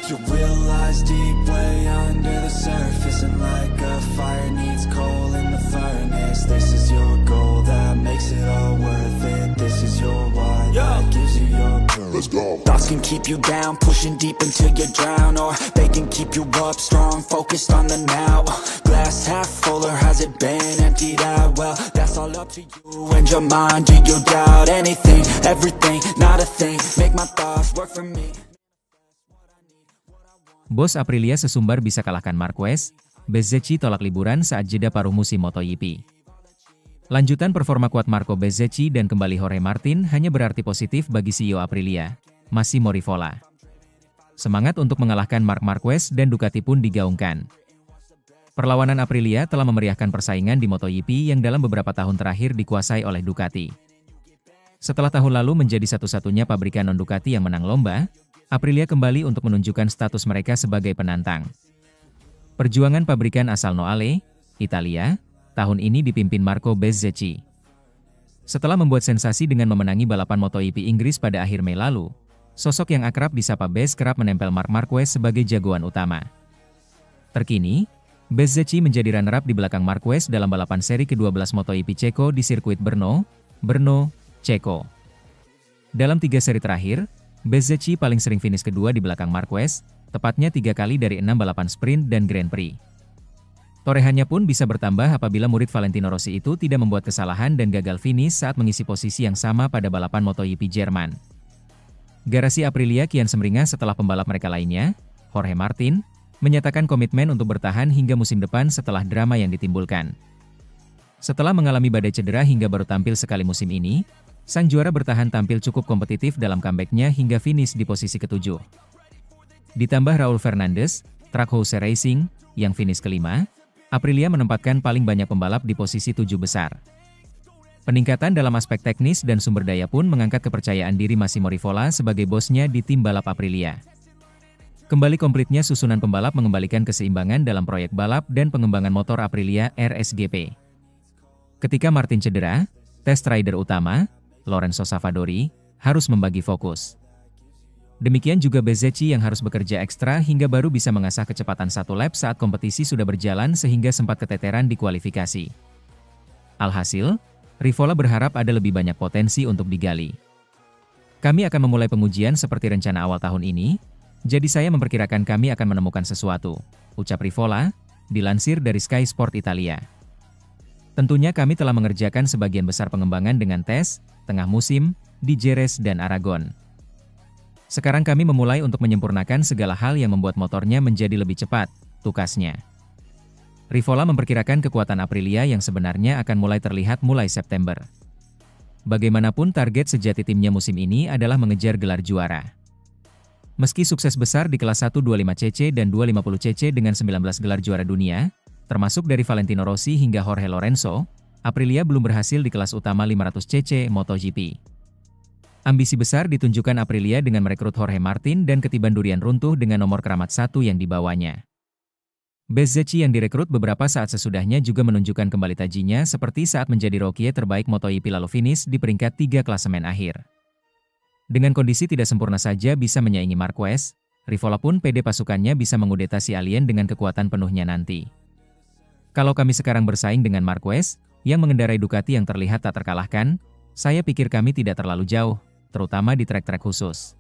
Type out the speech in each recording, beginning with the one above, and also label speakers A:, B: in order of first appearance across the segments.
A: You realize deep way under the surface, and like a fire needs coal in the furnace. This is your goal that makes it all worth it. This is your why that gives you your purpose. Let's go. Thoughts can keep you down, pushing deep until you drown, or they can keep you up strong, focused on the now. Glass half full, or has it been emptied out? Well, that's all up to you and your mind. Do you doubt anything, everything, not a thing? Make my thoughts work for me.
B: Bos Aprilia sesumbar bisa kalahkan Marquez, Bezzecchi tolak liburan saat jeda paruh musim MotoGP. Lanjutan performa kuat Marco Bezzecchi dan kembali Jorge Martin hanya berarti positif bagi CEO Aprilia, Massimo Rivola. Semangat untuk mengalahkan Marc Marquez dan Ducati pun digaungkan. Perlawanan Aprilia telah memeriahkan persaingan di MotoGP yang dalam beberapa tahun terakhir dikuasai oleh Ducati. Setelah tahun lalu menjadi satu-satunya pabrikan non-Ducati yang menang lomba, Aprilia kembali untuk menunjukkan status mereka sebagai penantang. Perjuangan pabrikan asal Noale, Italia, tahun ini dipimpin Marco Bezzecchi. Setelah membuat sensasi dengan memenangi balapan MotoGP Inggris pada akhir Mei lalu, sosok yang akrab disapa Bez kerap menempel Marc Marquez sebagai jagoan utama. Terkini, Bezzecchi menjadi runner-up di belakang Marquez dalam balapan seri ke-12 MotoGP Ceko di sirkuit Brno, Ceko. Dalam 3 seri terakhir, Bezzecchi paling sering finish kedua di belakang Marquez, tepatnya 3 kali dari 6 balapan sprint dan Grand Prix. Torehannya pun bisa bertambah apabila murid Valentino Rossi itu tidak membuat kesalahan dan gagal finish saat mengisi posisi yang sama pada balapan MotoGP Jerman. Garasi Aprilia kian semeringah setelah pembalap mereka lainnya, Jorge Martin, menyatakan komitmen untuk bertahan hingga musim depan setelah drama yang ditimbulkan. Setelah mengalami badai cedera hingga baru tampil sekali musim ini, sang juara bertahan tampil cukup kompetitif dalam comeback-nya hingga finish di posisi ke-7. Ditambah Raul Fernandez, Trackhouse Racing, yang finish ke-5, Aprilia menempatkan paling banyak pembalap di posisi 7 besar. Peningkatan dalam aspek teknis dan sumber daya pun mengangkat kepercayaan diri Massimo Rivola sebagai bosnya di tim balap Aprilia. Kembali komplitnya susunan pembalap mengembalikan keseimbangan dalam proyek balap dan pengembangan motor Aprilia RSGP. Ketika Martin cedera, test rider utama, Lorenzo Savadori, harus membagi fokus. Demikian juga Bezzecchi yang harus bekerja ekstra hingga baru bisa mengasah kecepatan 1 lap saat kompetisi sudah berjalan sehingga sempat keteteran di kualifikasi. Alhasil, Rivola berharap ada lebih banyak potensi untuk digali. Kami akan memulai pengujian seperti rencana awal tahun ini, jadi saya memperkirakan kami akan menemukan sesuatu, ucap Rivola, dilansir dari Sky Sport Italia. Tentunya kami telah mengerjakan sebagian besar pengembangan dengan tes, tengah musim, di Jerez dan Aragon. Sekarang kami memulai untuk menyempurnakan segala hal yang membuat motornya menjadi lebih cepat, tukasnya. Rivola memperkirakan kekuatan Aprilia yang sebenarnya akan mulai terlihat mulai September. Bagaimanapun target sejati timnya musim ini adalah mengejar gelar juara. Meski sukses besar di kelas 125cc dan 250cc dengan 19 gelar juara dunia, termasuk dari Valentino Rossi hingga Jorge Lorenzo, Aprilia belum berhasil di kelas utama 500cc MotoGP. Ambisi besar ditunjukkan Aprilia dengan merekrut Jorge Martin dan ketiban durian runtuh dengan nomor keramat 1 yang dibawanya. Bezzecchi yang direkrut beberapa saat sesudahnya juga menunjukkan kembali tajinya seperti saat menjadi rookie terbaik MotoGP lalu finish di peringkat 3 klasemen akhir. Dengan kondisi tidak sempurna saja bisa menyaingi Marquez, Rivola pun pede pasukannya bisa mengudeta si alien dengan kekuatan penuhnya nanti. Kalau kami sekarang bersaing dengan Marquez, yang mengendarai Ducati yang terlihat tak terkalahkan, saya pikir kami tidak terlalu jauh, terutama di trek-trek khusus.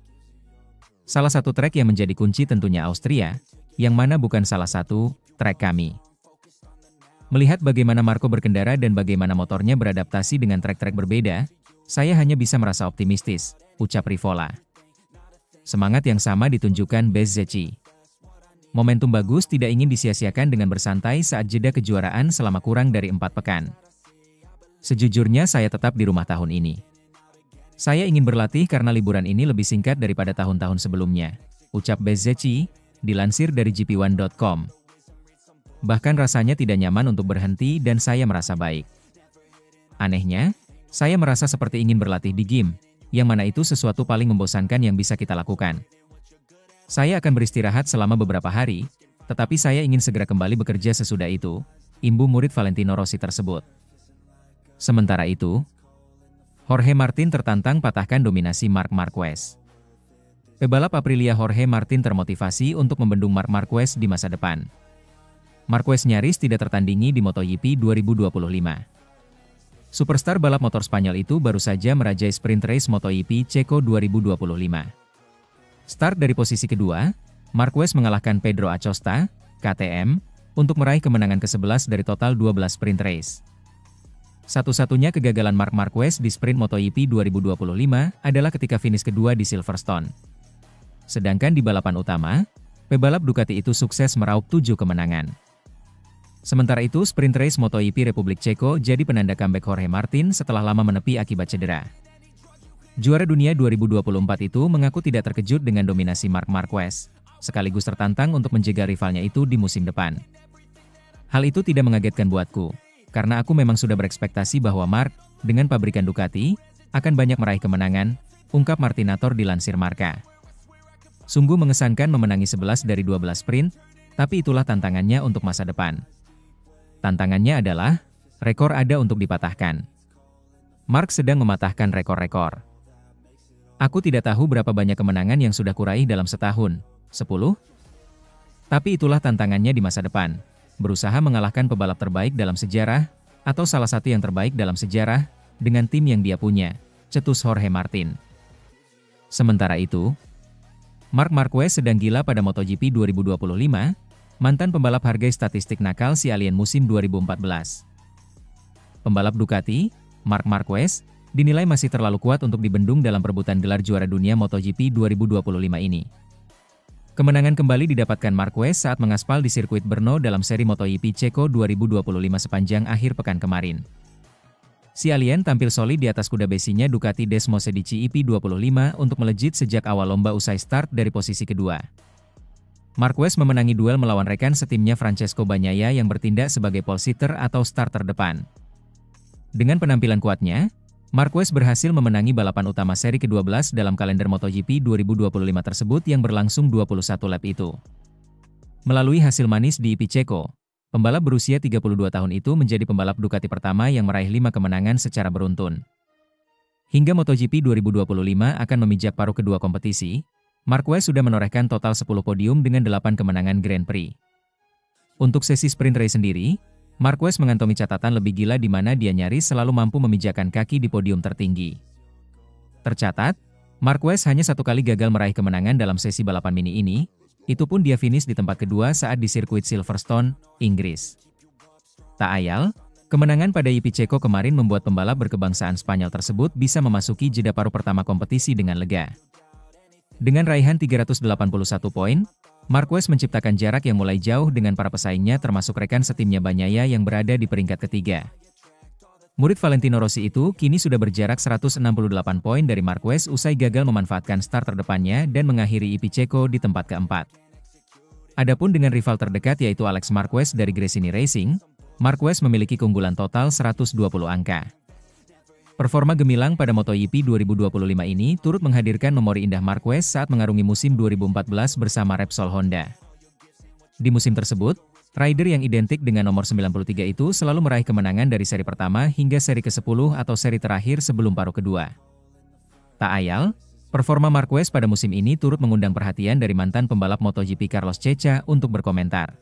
B: Salah satu trek yang menjadi kunci tentunya Austria, yang mana bukan salah satu trek kami. Melihat bagaimana Marco berkendara dan bagaimana motornya beradaptasi dengan trek-trek berbeda, saya hanya bisa merasa optimistis, ucap Rivola. Semangat yang sama ditunjukkan Bezzecchi. Momentum bagus tidak ingin disia-siakan dengan bersantai saat jeda kejuaraan selama kurang dari 4 pekan. Sejujurnya saya tetap di rumah tahun ini. Saya ingin berlatih karena liburan ini lebih singkat daripada tahun-tahun sebelumnya, ucap Bezzecchi, dilansir dari GP1.com. Bahkan rasanya tidak nyaman untuk berhenti dan saya merasa baik. Anehnya, saya merasa seperti ingin berlatih di gym, yang mana itu sesuatu paling membosankan yang bisa kita lakukan. Saya akan beristirahat selama beberapa hari, tetapi saya ingin segera kembali bekerja sesudah itu, imbu murid Valentino Rossi tersebut. Sementara itu, Jorge Martin tertantang patahkan dominasi Marc Marquez. Pebalap Aprilia Jorge Martin termotivasi untuk membendung Marc Marquez di masa depan. Marquez nyaris tidak tertandingi di MotoGP 2025. Superstar balap motor Spanyol itu baru saja merajai sprint race MotoGP Ceko 2025. Start dari posisi kedua, Marquez mengalahkan Pedro Acosta, KTM, untuk meraih kemenangan ke-11 dari total 12 sprint race. Satu-satunya kegagalan Marc Marquez di sprint MotoGP 2025 adalah ketika finish kedua di Silverstone. Sedangkan di balapan utama, pebalap Ducati itu sukses meraup 7 kemenangan. Sementara itu sprint race MotoGP Republik Ceko jadi penanda comeback Jorge Martin setelah lama menepi akibat cedera. Juara dunia 2024 itu mengaku tidak terkejut dengan dominasi Marc Marquez, sekaligus tertantang untuk menjaga rivalnya itu di musim depan. Hal itu tidak mengagetkan buatku, karena aku memang sudah berekspektasi bahwa Marc, dengan pabrikan Ducati, akan banyak meraih kemenangan, ungkap Martinator dilansir Marca. Sungguh mengesankan memenangi 11 dari 12 sprint, tapi itulah tantangannya untuk masa depan. Tantangannya adalah, rekor ada untuk dipatahkan. Marc sedang mematahkan rekor-rekor. Aku tidak tahu berapa banyak kemenangan yang sudah kuraih dalam setahun, 10? Tapi itulah tantangannya di masa depan, berusaha mengalahkan pebalap terbaik dalam sejarah, atau salah satu yang terbaik dalam sejarah, dengan tim yang dia punya, cetus Jorge Martin. Sementara itu, Marc Marquez sedang gila pada MotoGP 2025, mantan pembalap hargai statistik nakal si alien musim 2014. Pembalap Ducati, Marc Marquez, dinilai masih terlalu kuat untuk dibendung dalam perebutan gelar juara dunia MotoGP 2025 ini. Kemenangan kembali didapatkan Marquez saat mengaspal di sirkuit Brno dalam seri MotoGP Ceko 2025 sepanjang akhir pekan kemarin. Si alien tampil solid di atas kuda besinya Ducati Desmosedici EP25 untuk melejit sejak awal lomba usai start dari posisi kedua. Marquez memenangi duel melawan rekan setimnya Francesco Bagnaia yang bertindak sebagai pole sitter atau starter depan. Dengan penampilan kuatnya, Marquez berhasil memenangi balapan utama seri ke-12 dalam kalender MotoGP 2025 tersebut yang berlangsung 21 lap itu. Melalui hasil manis di EP Ceko, pembalap berusia 32 tahun itu menjadi pembalap Ducati pertama yang meraih 5 kemenangan secara beruntun. Hingga MotoGP 2025 akan memijak paruh kedua kompetisi, Marquez sudah menorehkan total 10 podium dengan 8 kemenangan Grand Prix. Untuk sesi sprint race sendiri, Marquez mengantongi catatan lebih gila di mana dia nyaris selalu mampu memijakkan kaki di podium tertinggi. Tercatat, Marquez hanya satu kali gagal meraih kemenangan dalam sesi balapan mini ini, itu pun dia finish di tempat kedua saat di sirkuit Silverstone, Inggris. Tak ayal, kemenangan pada EP Ceko kemarin membuat pembalap berkebangsaan Spanyol tersebut bisa memasuki jeda paruh pertama kompetisi dengan lega. Dengan raihan 381 poin, Marquez menciptakan jarak yang mulai jauh dengan para pesaingnya termasuk rekan setimnya Bagnaia yang berada di peringkat ketiga. Murid Valentino Rossi itu kini sudah berjarak 168 poin dari Marquez usai gagal memanfaatkan start terdepannya dan mengakhiri EP Ceko di tempat keempat. Adapun dengan rival terdekat yaitu Alex Marquez dari Gresini Racing, Marquez memiliki keunggulan total 120 angka. Performa gemilang pada MotoGP 2025 ini turut menghadirkan memori indah Marquez saat mengarungi musim 2014 bersama Repsol Honda. Di musim tersebut, rider yang identik dengan nomor 93 itu selalu meraih kemenangan dari seri pertama hingga seri ke-10 atau seri terakhir sebelum paruh kedua. Tak ayal, performa Marquez pada musim ini turut mengundang perhatian dari mantan pembalap MotoGP Carlos Ceca untuk berkomentar.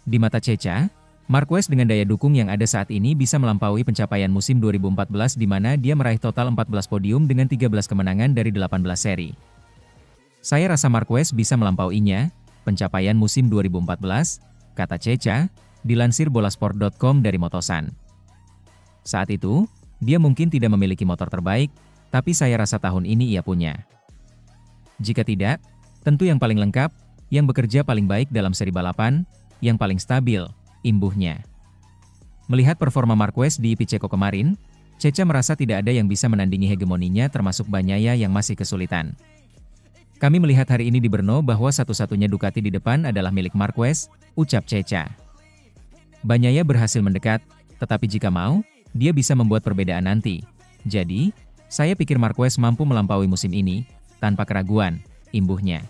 B: Di mata Ceca, Marquez dengan daya dukung yang ada saat ini bisa melampaui pencapaian musim 2014 di mana dia meraih total 14 podium dengan 13 kemenangan dari 18 seri. Saya rasa Marquez bisa melampauinya, pencapaian musim 2014, kata Ceca, dilansir bolasport.com dari Motosan. Saat itu, dia mungkin tidak memiliki motor terbaik, tapi saya rasa tahun ini ia punya. Jika tidak, tentu yang paling lengkap, yang bekerja paling baik dalam seri balapan, yang paling stabil, imbuhnya. Melihat performa Marquez di EP Ceko kemarin, Ceca merasa tidak ada yang bisa menandingi hegemoninya termasuk Bagnaia yang masih kesulitan. Kami melihat hari ini di Brno bahwa satu-satunya Ducati di depan adalah milik Marquez, ucap Ceca. Bagnaia berhasil mendekat, tetapi jika mau, dia bisa membuat perbedaan nanti. Jadi, saya pikir Marquez mampu melampaui musim ini, tanpa keraguan, imbuhnya.